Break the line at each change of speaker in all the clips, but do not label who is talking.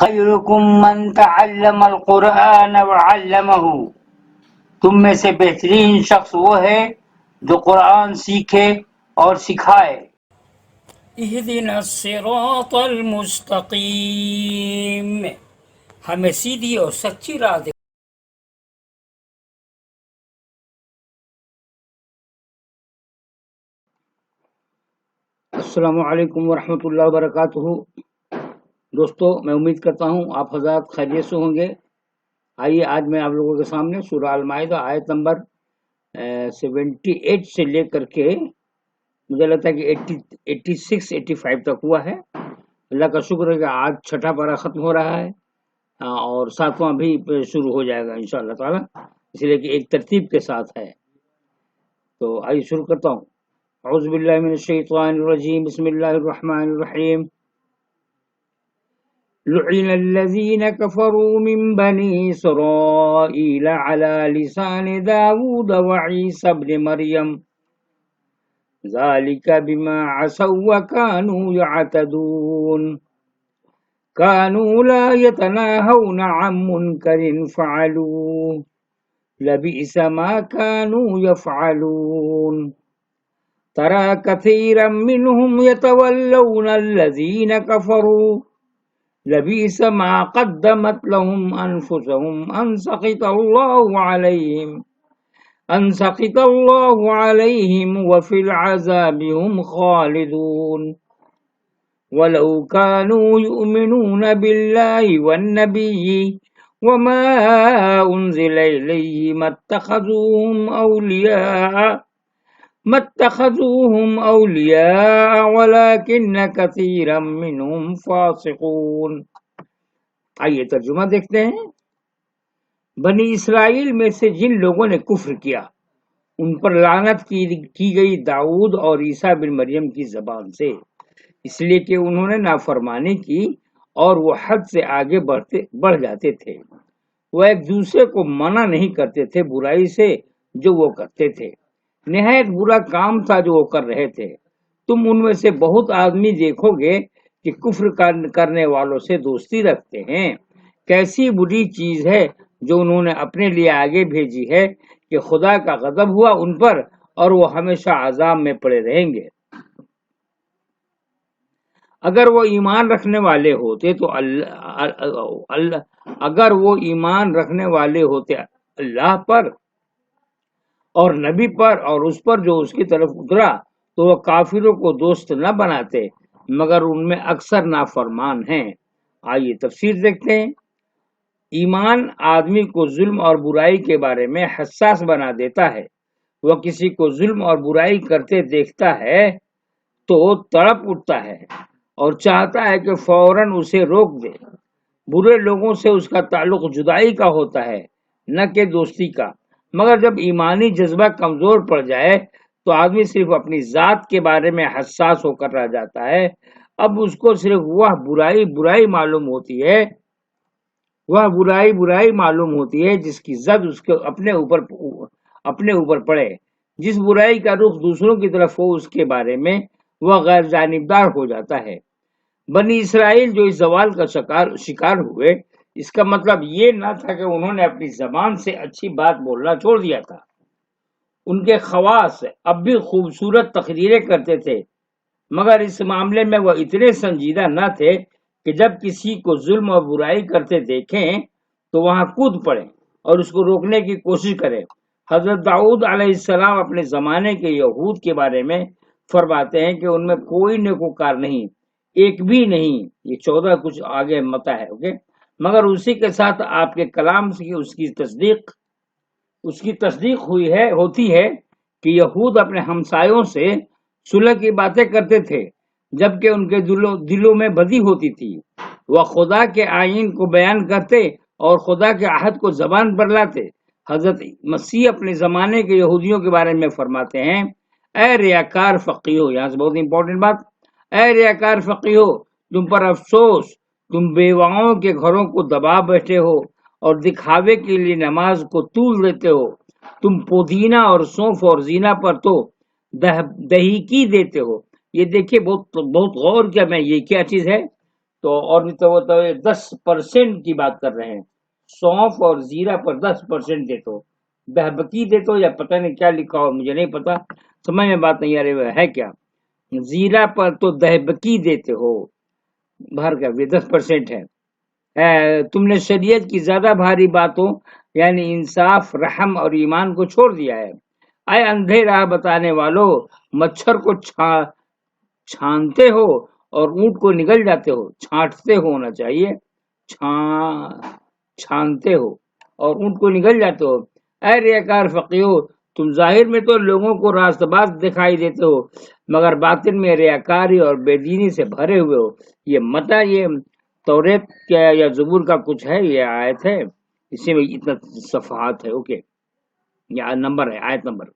خیرکم من تعلم القرآن وعلمہ، تم میں سے بہترین شخص وہ ہے جو قرآن سیکھے اور سکھائے۔
اہدنا الصراط المستقیم، ہمیں سیدھی اور سچی راہ دے۔
السلام علیکم ورحمۃ اللہ وبرکاتہ۔ دوستو، میں امید کرتا ہوں آپ حضرات خیریت سے ہوں گے۔ آئیے آج میں آپ لوگوں کے سامنے سورہ المائدہ آیت نمبر 78 سے لے کر کے مجھے لگتا ہے کہ 86-85 تک ہوا ہے۔ اللہ کا شکر ہے کہ آج چھٹا پارہ ختم ہو رہا ہے اور ساتواں بھی شروع ہو جائے گا انشاءاللہ تعالی، اس لیے کہ ایک ترتیب کے ساتھ ہے۔ تو آئیے شروع کرتا ہوں۔ اعوذ باللہ من الشیطان الرجیم، بسم اللہ الرحمن الرحیم۔ لعن الذین کفروا من بنی اسرائیل علی لسان داود وعیسی ابن مریم ذالک بما عصوا وکانوا یعتدون كانوا لا يتناهون عن منكر فعلوه لبئس ما كانوا يفعلون ترى كثيرا منهم يتولون الذين كفروا لبئس ما قدمت لهم أنفسهم أن سخط الله عليهم وفي العذاب هم خالدون ولو كانوا يؤمنون بالله والنبي وما أنزل إليه ما اتخذوهم أولياء ولكن كثيرا منهم فاسقون۔ آئیے ترجمہ دیکھتے ہیں۔ بنی اسرائیل میں سے جن لوگوں نے کفر کیا ان پر لعنت کی گئی داؤد اور عیسیٰ بن مریم کی زبان سے، اس لیے کہ انہوں نے نافرمانی کی اور وہ حد سے آگے بڑھ جاتے تھے۔ وہ ایک دوسرے کو منع نہیں کرتے تھے برائی سے جو وہ کرتے تھے۔ نہایت برا کام تھا جو وہ کر رہے تھے۔ تم ان میں سے بہت آدمی دیکھو گے کہ کفر کرنے والوں سے دوستی رکھتے ہیں۔ کیسی بری چیز ہے جو انہوں نے اپنے لیے آگے بھیجی ہے کہ خدا کا غضب ہوا ان پر اور وہ ہمیشہ عذاب میں پڑے رہیں گے۔ اگر وہ ایمان رکھنے والے ہوتے اللہ پر اور نبی پر اور اس پر جو اس کی طرف اترا تو وہ کافروں کو دوست نہ بناتے، مگر ان میں اکثر نافرمان ہیں۔ آئیے تفسیر دیکھتے ہیں۔ ایمان آدمی کو ظلم اور برائی کے بارے میں حساس بنا دیتا ہے۔ وہ کسی کو ظلم اور برائی کرتے دیکھتا ہے تو تڑپ اٹھتا ہے اور چاہتا ہے کہ فوراً اسے روک دے۔ برے لوگوں سے اس کا تعلق جدائی کا ہوتا ہے نہ کہ دوستی کا، مگر جب ایمانی جذبہ کمزور پڑ جائے تو آدمی صرف اپنی ذات کے بارے میں حساس ہو کر رہ جاتا ہے۔ اب اس کو صرف وہ برائی معلوم ہوتی ہے جس کی زد اس کے اپنے اوپر پڑے۔ جس برائی کا رخ دوسروں کی طرف ہو اس کے بارے میں وہ غیر جانبدار ہو جاتا ہے۔ بنی اسرائیل جو اس زوال کا شکار ہوئے، اس کا مطلب یہ نہ تھا کہ انہوں نے اپنی زبان سے اچھی بات بولنا چھوڑ دیا تھا۔ ان کے خواص اب بھی خوبصورت تقریریں کرتے تھے، مگر اس معاملے میں وہ اتنے سنجیدہ نہ تھے کہ جب کسی کو ظلم اور برائی کرتے دیکھیں تو وہاں کود پڑیں اور اس کو روکنے کی کوشش کریں۔ حضرت داؤد علیہ السلام اپنے زمانے کے یہود کے بارے میں فرماتے ہیں کہ ان میں کوئی نیکوکار نہیں، ایک بھی نہیں۔ یہ 14 کچھ آگے متا ہے، مگر اسی کے ساتھ آپ کے کلام سے اس کی تصدیق ہوتی ہے کہ یہود اپنے ہمسایوں سے صلح کی باتیں کرتے تھے جبکہ ان کے دلوں میں بدی ہوتی تھی۔ وہ خدا کے آئین کو بیان کرتے اور خدا کے عہد کو زبان پر لاتے۔ حضرت مسیح اپنے زمانے کے یہودیوں کے بارے میں فرماتے ہیں، اے ریاکار فقیہو، یہاں سے بہت امپورٹنٹ بات، اے ریاکار فقیہو، تم پر افسوس، تم بیواؤں کے گھروں کو دبا بیٹھے ہو اور دکھاوے کے لیے نماز کو طول دیتے ہو۔ تم پودینہ اور سونف اور زینہ پر تو دہیکی دیتے ہو۔ یہ دیکھیے بہت غور کیا میں، یہ کیا چیز ہے؟ تو اور بھی تو وہ تو 10% کی بات کر رہے ہیں، سونف اور زیرہ پر 10% دیتے ہو، بہبکی دیتے ہو یا پتہ نہیں کیا لکھا ہو، مجھے نہیں پتا، سمجھ میں بات نہیں آ رہی وہ ہے کیا، زیرہ پر تو دہبکی دیتے ہو، باہر کا بھی 10% ہے۔ تم نے شریعت کی زیادہ بھاری باتوں یعنی انصاف، رحم اور ایمان کو چھوڑ دیا ہے۔ اے اندھے راہ بتانے والو، مچھر کو چھانتے ہو اور اونٹ کو نگل جاتے ہو، چھانٹتے ہونا چاہیے، چھانتے ہو اور اونٹ کو نگل جاتے ہو۔ اے ریاکار فقیو، تم ظاہر میں تو لوگوں کو راست باز دکھائی دیتے ہو مگر باطن میں ریاکاری اور بے دینی سے بھرے ہوئے ہو۔ یہ متا یہ توریت کیا یا زبور کا کچھ ہے، یہ آیت ہے، اسی میں اتنا صفحات ہے، اوکے، یہ نمبر ہے، آیت نمبر۔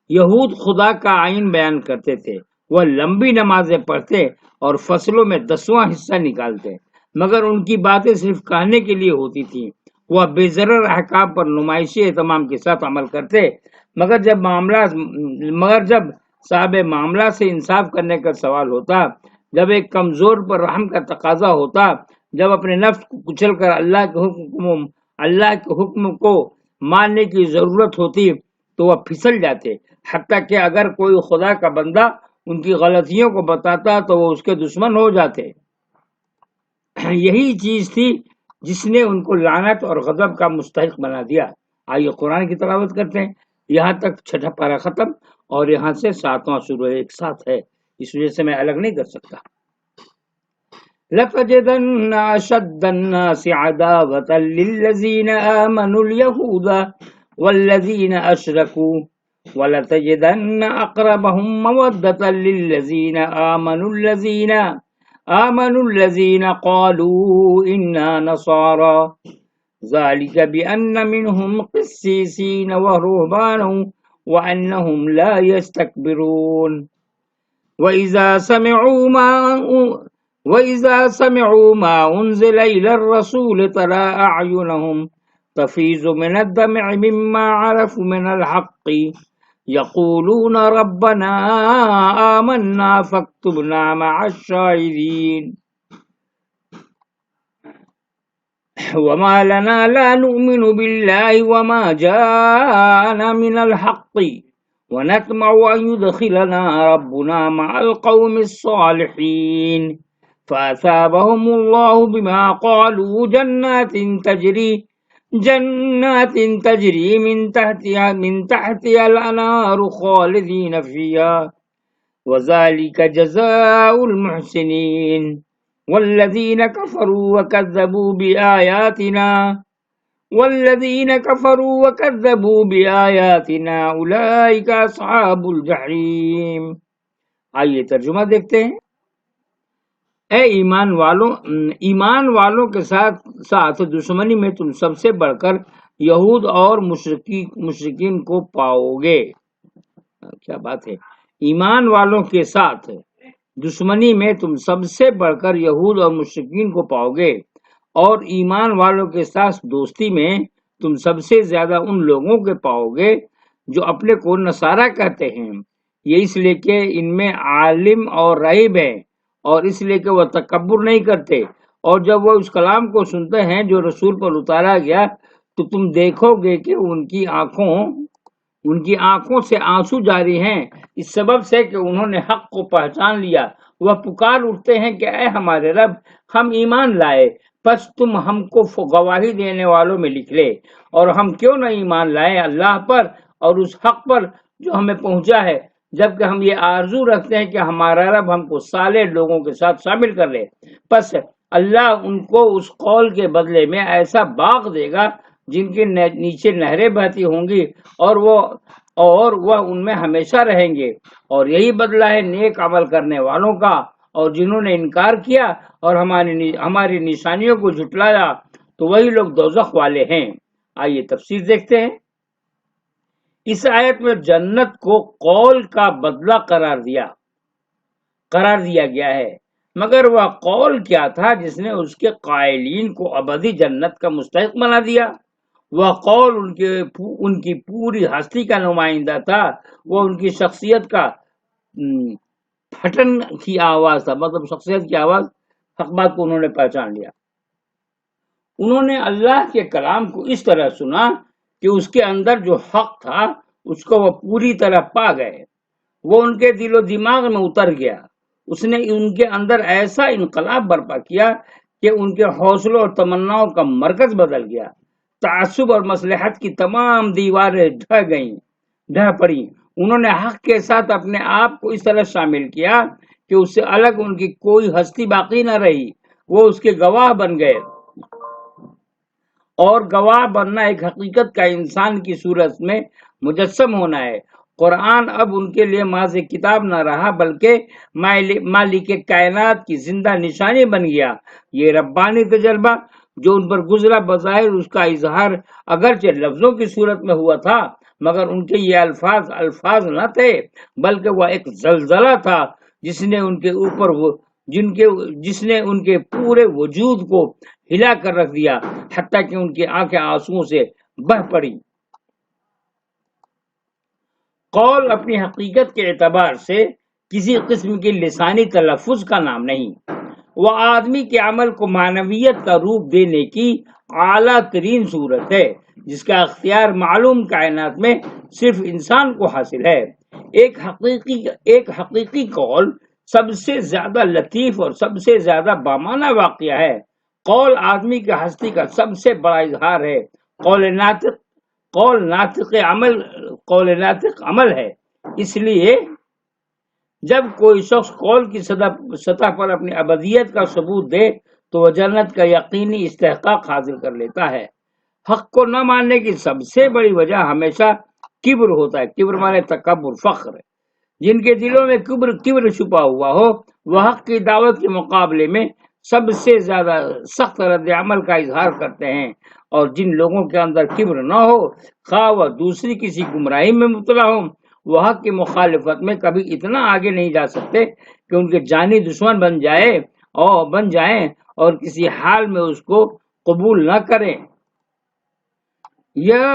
یہود خدا کا آئین بیان کرتے تھے، وہ لمبی نمازیں پڑھتے اور فصلوں میں 10واں حصہ نکالتے، مگر ان کی باتیں صرف کہنے کے لیے ہوتی تھیں۔ وہ بے ضرر احکام پر نمائشی اہتمام کے ساتھ عمل کرتے، مگر جب صاحب معاملہ سے انصاف کرنے کا سوال ہوتا، جب ایک کمزور پر رحم کا تقاضا ہوتا، جب اپنے نفس کو کچل کر اللہ کے حکم کو ماننے کی ضرورت ہوتی تو وہ پھسل جاتے، حتیٰ کہ اگر کوئی خدا کا بندہ ان کی غلطیوں کو بتاتا تو وہ اس کے دشمن ہو جاتے۔ یہی چیز تھی جس نے ان کو لعنت اور غضب کا مستحق بنا دیا۔ آئیے قرآن کی تلاوت کرتے ہیں، یہاں تک 6واں پارہ ختم اور یہاں سے 7واں شروع ہے، ایک ساتھ ہے، اس وجہ سے میں الگ نہیں کر سکتا۔ لَتَجِدَنَّ أَشَدَّ النَّاسِ عَدَاوَةً لِلَّذِينَ آمَنُوا الْيَهُودَ وَالَّذِينَ أَشْرَكُوا وَلَتَجِدَنَّ أَقْرَبَهُم مَّوَدَّةً لِلَّذِينَ آمَنُوا الَّذِينَ قَالُوا إِنَّا نَصَارَىٰ ذَلِكَ بِأَنَّ مِنْهُمْ قِسِّيسِينَ وَرُهْبَانًا وَأَنَّهُمْ لَا يَسْتَكْبِرُونَ وَإِذَا سَمِعُوا مَا أُنزِلَ إِلَى الرَّسُولِ تَرَىٰ أَعْيُنَهُمْ تَفِيضُ مِنَ الدَّمْعِ مِمَّا عَرَفُوا مِنَ الْحَقِّ يَقُولُونَ رَبَّنَا آمَنَّا فَاكْتُبْنَا مَعَ الشَّاهِدِينَ وَمَا لَنَا لَا نُؤْمِنُ بِاللَّهِ وَمَا جَاءَنَا مِنَ الْحَقِّ وَنَطْمَعُ أَن يُدْخِلَنَا رَبُّنَا مَعَ الْقَوْمِ الصَّالِحِينَ فَأَثَابَهُمُ اللَّهُ بِمَا قَالُوا جَنَّاتٍ تَجْرِي مِن تَحْتِهَا الْأَنْهَارُ خَالِدِينَ فِيهَا وَذَلِكَ جَزَاءُ الْمُحْسِنِينَ وَالَّذِينَ كَفَرُوا بِآيَاتِنَا أُولَئِكَ أَصْحَابُ الْجَحِيمِ۔ آئیے ترجمہ دیکھتے ہیں۔ اے ایمان والوں کے ساتھ دشمنی میں تم سب سے بڑھ کر یہود اور مشرکین کو پاؤ گے۔ کیا بات ہے، ایمان والوں کے ساتھ دشمنی میں تم سب سے بڑھ کر یہود اور مشرکین کو پاؤ گے، اور ایمان والوں کے ساتھ دوستی میں تم سب سے زیادہ ان لوگوں کے پاؤ گے جو اپنے کو نصارہ کہتے ہیں، یہ اس لیے کہ ان میں عالم اور راہب ہیں، اور اس لیے کہ وہ تکبر نہیں کرتے، اور جب وہ اس کلام کو سنتے ہیں جو رسول پر اتارا گیا تو تم دیکھو گے کہ ان کی آنکھوں سے آنسو جاری ہیں، اس سبب سے کہ انہوں نے حق کو پہچان لیا۔ وہ پکار اٹھتے ہیں کہ اے ہمارے رب، ہم ایمان لائے، پس تم ہم کو گواہی دینے والوں میں لکھ لے، اور ہم کیوں نہ ایمان لائے اللہ پر اور اس حق پر جو ہمیں پہنچا ہے، جبکہ ہم یہ آرزو رکھتے ہیں کہ ہمارا رب ہم کو صالح لوگوں کے ساتھ شامل کر لے۔ پس اللہ ان کو اس قول کے بدلے میں ایسا باغ دے گا جن کے نیچے نہریں بہتی ہوں گی، اور وہ ان میں ہمیشہ رہیں گے، اور یہی بدلہ ہے نیک عمل کرنے والوں کا۔ اور جنہوں نے انکار کیا اور ہماری نشانیوں کو جھٹلایا تو وہی لوگ دوزخ والے ہیں۔ آئیے تفسیر دیکھتے ہیں۔ اس آیت میں جنت کو قول کا بدلہ قرار دیا گیا ہے، مگر وہ قول کیا تھا جس نے اس کے قائلین کو ابدی جنت کا مستحق بنا دیا؟ وہ قول ان کی پوری ہستی کا نمائندہ تھا، وہ ان کی شخصیت کا پھٹن کی آواز تھا، مطلب شخصیت کی آواز حق بات کو انہوں نے پہچان لیا۔ انہوں نے اللہ کے کلام کو اس طرح سنا کہ اس کے اندر جو حق تھا اس کو وہ پوری طرح پا گئے، وہ ان کے دل و دماغ میں اتر گیا، اس نے ان کے اندر ایسا انقلاب برپا کیا کہ ان کے حوصلوں اور تمناؤں کا مرکز بدل گیا، تعصب اور مصلحت کی تمام دیواریں ڈھہ پڑی، انہوں نے حق کے ساتھ اپنے آپ کو اس طرح شامل کیا کہ اس سے الگ ان کی کوئی ہستی باقی نہ رہی، وہ اس کے گواہ بن گئے، اور گواہ بننا ایک حقیقت کا انسان کی صورت میں مجسم ہونا ہے۔ قرآن اب ان کے لیے محض کتاب نہ رہا بلکہ مالک کائنات کی زندہ نشانی بن گیا۔ یہ ربانی تجربہ جو ان پر گزرا بظاہر اس کا اظہار اگرچہ لفظوں کی صورت میں ہوا تھا، مگر ان کے یہ الفاظ نہ تھے بلکہ وہ ایک زلزلہ تھا جس نے ان کے پورے وجود کو ہلا کر رکھ دیا، حتیٰ کہ ان کی آنکھیں آنسوؤں سے بہہ پڑی۔ قول اپنی حقیقت کے اعتبار سے کسی قسم کی لسانی تلفظ کا نام نہیں، وہ آدمی کے عمل کو معنویت کا روپ دینے کی اعلیٰ ترین صورت ہے جس کا اختیار معلوم کائنات میں صرف انسان کو حاصل ہے۔ ایک حقیقی قول سب سے زیادہ لطیف اور سب سے زیادہ بامانہ واقعہ ہے۔ قول آدمی کی ہستی کا سب سے بڑا اظہار ہے۔ قول ناطق عمل ہے۔ اس لیے جب کوئی شخص قول کی سطح پر اپنی ابدیت کا ثبوت دے تو وہ جنت کا یقینی استحقاق حاصل کر لیتا ہے۔ حق کو نہ ماننے کی سب سے بڑی وجہ ہمیشہ کبر ہوتا ہے۔ کبر مانے تکبر، فخر۔ جن کے دلوں میں کبر چھپا ہوا ہو وہ حق کی دعوت کے مقابلے میں سب سے زیادہ سخت رد عمل کا اظہار کرتے ہیں، اور جن لوگوں کے اندر کبر نہ ہو، خواہ وہ دوسری کسی گمراہی میں مبتلا ہو، وہ حق کی مخالفت میں کبھی اتنا آگے نہیں جا سکتے کہ ان کے جانی دشمن بن جائیں اور کسی حال میں اس کو قبول نہ کریں۔ یا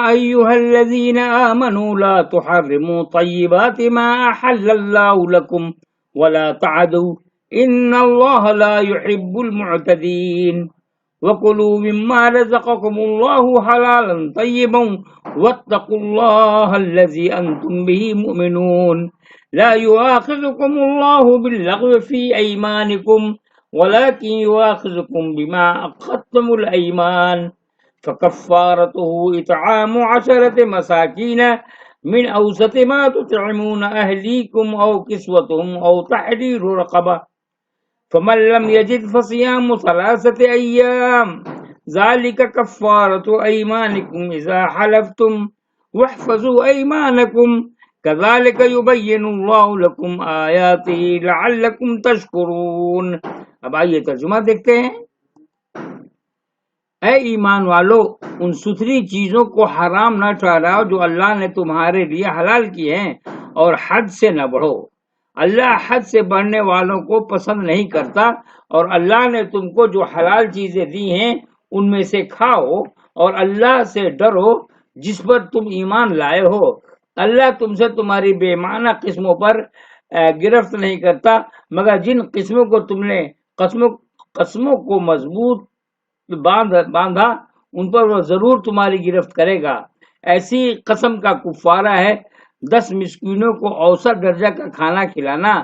ایھا الذین آمنوا لا تحرموا طیبات ما احل اللہ لکم ولا تعدوا ان اللہ لا يحب المعتدین وَكُلُوا مِمَّا رَزَقَكُمُ اللَّهُ حَلَالًا طَيِّبًا وَاتَّقُوا اللَّهَ الَّذِي أَنْتُمْ بِهِ مُؤْمِنُونَ لَا يُؤَاخِذُكُمُ اللَّهُ بِاللَّغْوِ فِي أَيْمَانِكُمْ وَلَكِنْ يُؤَاخِذُكُم بِمَا عَقَّدتُّمُ الْأَيْمَانَ فَكَفَّارَتُهُ إِطْعَامُ 10 مساكين من أوسط ما تطعمون أهليكم أو كسوتهم أو تحرير رقبة فمن لم يجد فصيام 3 أيام ذلك كفارة أيمانكم إذا حلفتم واحفظوا أيمانكم كذلك يبين الله لكم آياته لعلكم تشكرون۔ اب آئیے ترجمہ دیکھتے ہیں۔ اے ایمان والو، ان ستھری چیزوں کو حرام نہ ٹھہراؤ جو اللہ نے تمہارے لیے حلال کی ہیں، اور حد سے نہ بڑھو۔ اللہ حد سے بڑھنے والوں کو پسند نہیں کرتا، اور اللہ نے تم کو جو حلال چیزیں دی ہیں ان میں سے کھاؤ، اور اللہ سے ڈرو جس پر تم ایمان لائے ہو۔ اللہ تم سے تمہاری بے معنی قسموں پر گرفت نہیں کرتا، مگر جن قسموں کو تم نے قسموں کو مضبوط باندھا ان پر وہ ضرور تمہاری گرفت کرے گا۔ ایسی قسم کا کفارہ ہے 10 مسکینوں کو اوسط درجہ کا کھانا کھلانا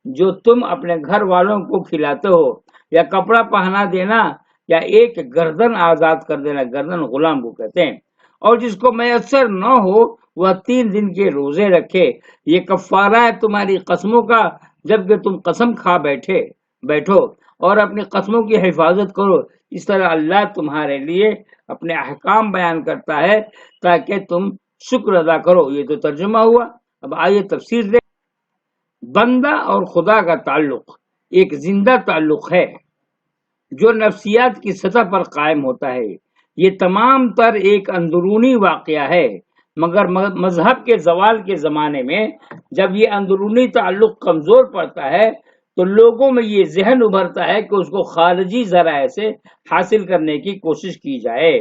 جو تم اپنے گھر والوں کو کھلاتے ہو، یا کپڑا پہنا دینا، یا ایک گردن آزاد کر دینا، گردن غلام کو کہتے ہیں، اور جس کو میسر نہ ہو وہ 3 دن کے روزے رکھے۔ یہ کفارہ ہے تمہاری قسموں کا جبکہ تم قسم کھا بیٹھو، اور اپنی قسموں کی حفاظت کرو۔ اس طرح اللہ تمہارے لیے اپنے احکام بیان کرتا ہے تاکہ تم شکر ادا کرو۔ یہ تو ترجمہ ہوا، اب آئیے تفسیر دیں۔ بندہ اور خدا کا تعلق ایک زندہ تعلق ہے جو نفسیات کی سطح پر قائم ہوتا ہے۔ یہ تمام تر ایک اندرونی واقعہ ہے، مگر مذہب کے زوال کے زمانے میں جب یہ اندرونی تعلق کمزور پڑتا ہے تو لوگوں میں یہ ذہن ابھرتا ہے کہ اس کو خارجی ذرائع سے حاصل کرنے کی کوشش کی جائے۔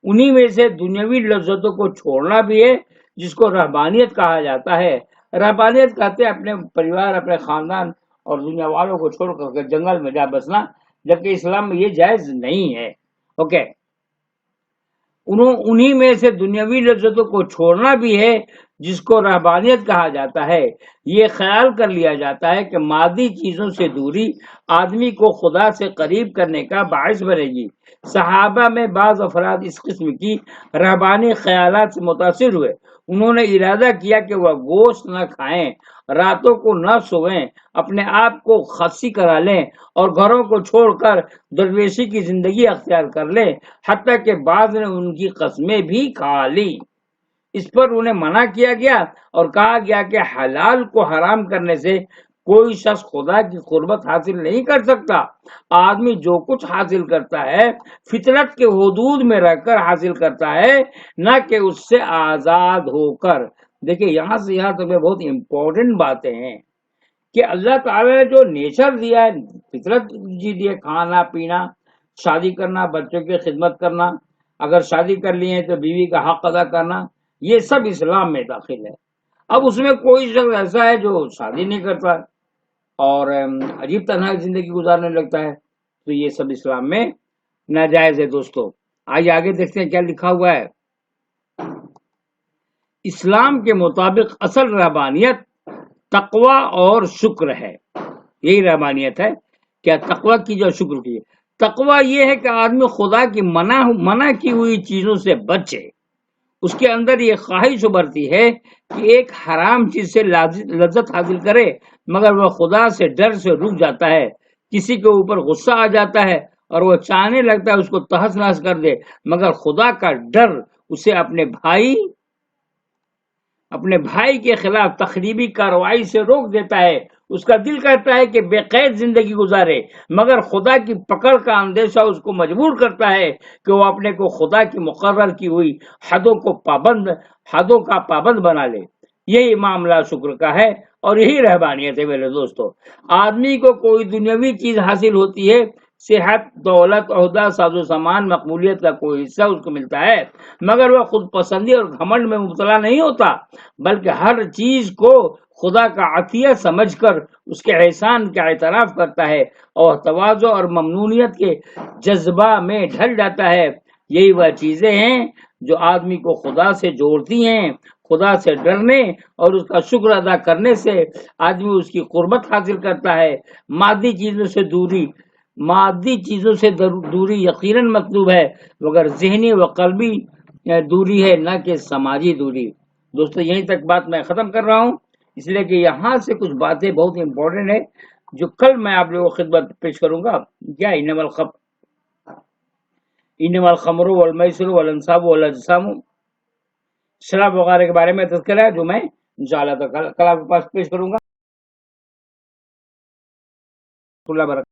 انہی میں سے دنیاوی لذتوں کو چھوڑنا بھی ہے جس کو رہبانیت کہا جاتا ہے۔ رہبانیت کہتے ہیں اپنے پریوار، اپنے خاندان اور دنیا والوں کو چھوڑ کر جنگل میں جا بسنا، جبکہ اسلام میں یہ جائز نہیں ہے۔ اوکے، انہی میں سے دنیاوی لذتوں کو چھوڑنا بھی ہے جس کو رہبانیت کہا جاتا ہے۔ یہ خیال کر لیا جاتا ہے کہ مادی چیزوں سے دوری آدمی کو خدا سے قریب کرنے کا باعث بنے گی۔ صحابہ میں بعض افراد اس قسم کی رہبانی خیالات سے متاثر ہوئے۔ انہوں نے ارادہ کیا کہ وہ گوشت نہ کھائیں، راتوں کو نہ سوئیں، اپنے آپ کو خصی کرا لیں اور گھروں کو چھوڑ کر درویشی کی زندگی اختیار کر لیں، حتیٰ کہ بعض نے ان کی قسمیں بھی کھا لی۔ اس پر انہیں منع کیا گیا اور کہا گیا کہ حلال کو حرام کرنے سے کوئی شخص خدا کی قربت حاصل نہیں کر سکتا۔ آدمی جو کچھ حاصل کرتا ہے فطرت کے حدود میں رہ کر حاصل کرتا ہے، نہ کہ اس سے آزاد ہو کر۔ دیکھیں یہاں سے یہاں تک بہت امپورٹنٹ باتیں ہیں کہ اللہ تعالیٰ نے جو نیچر دیا ہے، فطرت جی دی ہے، کھانا پینا، شادی کرنا، بچوں کی خدمت کرنا، اگر شادی کر لی ہے تو بیوی کا حق ادا کرنا، یہ سب اسلام میں داخل ہے۔ اب اس میں کوئی شخص ایسا ہے جو شادی نہیں کرتا اور عجیب طرح کی زندگی گزارنے لگتا ہے، تو یہ سب اسلام میں ناجائز ہے۔ دوستو آئیے آگے دیکھتے ہیں کیا لکھا ہوا ہے۔ اسلام کے مطابق اصل رہبانیت تقوی اور شکر ہے۔ یہی رہبانیت ہے، کیا تقوی کی جو شکر کی۔ تقوی یہ ہے کہ آدمی خدا کی منع کی ہوئی چیزوں سے بچے، اس کے اندر یہ خواہش ابھرتی ہے کہ ایک حرام چیز سے لذت حاصل کرے، مگر وہ خدا سے ڈر سے رک جاتا ہے۔ کسی کے اوپر غصہ آ جاتا ہے اور وہ چاہنے لگتا ہے اس کو تہس نہس کر دے، مگر خدا کا ڈر اسے اپنے بھائی کے خلاف تخریبی کارروائی سے روک دیتا ہے۔ اس کا دل کہتا ہے کہ بے قید زندگی گزارے، مگر خدا کی پکڑ کا اندیشہ اس کو مجبور کرتا ہے کہ وہ اپنے کو خدا کی مقرر کی ہوئی حدوں کا پابند بنا لے۔ یہی معاملہ شکر کا ہے اور یہی رہبانیت ہے میرے دوستو۔ آدمی کو کوئی دنیاوی چیز حاصل ہوتی ہے، صحت، دولت، عہدہ، ساز و سامان، مقبولیت کا کوئی حصہ اس کو ملتا ہے، مگر وہ خود پسندی اور گھمنڈ میں مبتلا نہیں ہوتا، بلکہ ہر چیز کو خدا کا عطیہ سمجھ کر اس کے احسان کا اعتراف کرتا ہے اور تواضع اور ممنونیت کے جذبہ میں ڈھل جاتا ہے۔ یہی وہ چیزیں ہیں جو آدمی کو خدا سے جوڑتی ہیں۔ خدا سے ڈرنے اور اس کا شکر ادا کرنے سے آدمی اس کی قربت حاصل کرتا ہے۔ مادی چیزوں سے دوری یقیناً مطلوب ہے، مگر ذہنی و قلبی دوری ہے، نہ کہ سماجی دوری۔ دوستو یہیں تک بات میں ختم کر رہا ہوں، اس لیے کہ یہاں سے کچھ باتیں بہت امپورٹنٹ ہیں جو کل میں آپ لوگوں کو خدمت پیش کروں گا۔ کیا انما الخمر والمیسر والانصاب والاجسام، شراب وغیرہ کے بارے میں تذکرہ ہے، جو میں انشاءاللہ کل آپ کے پاس پیش کروں گا۔ اللہ برکاتہ۔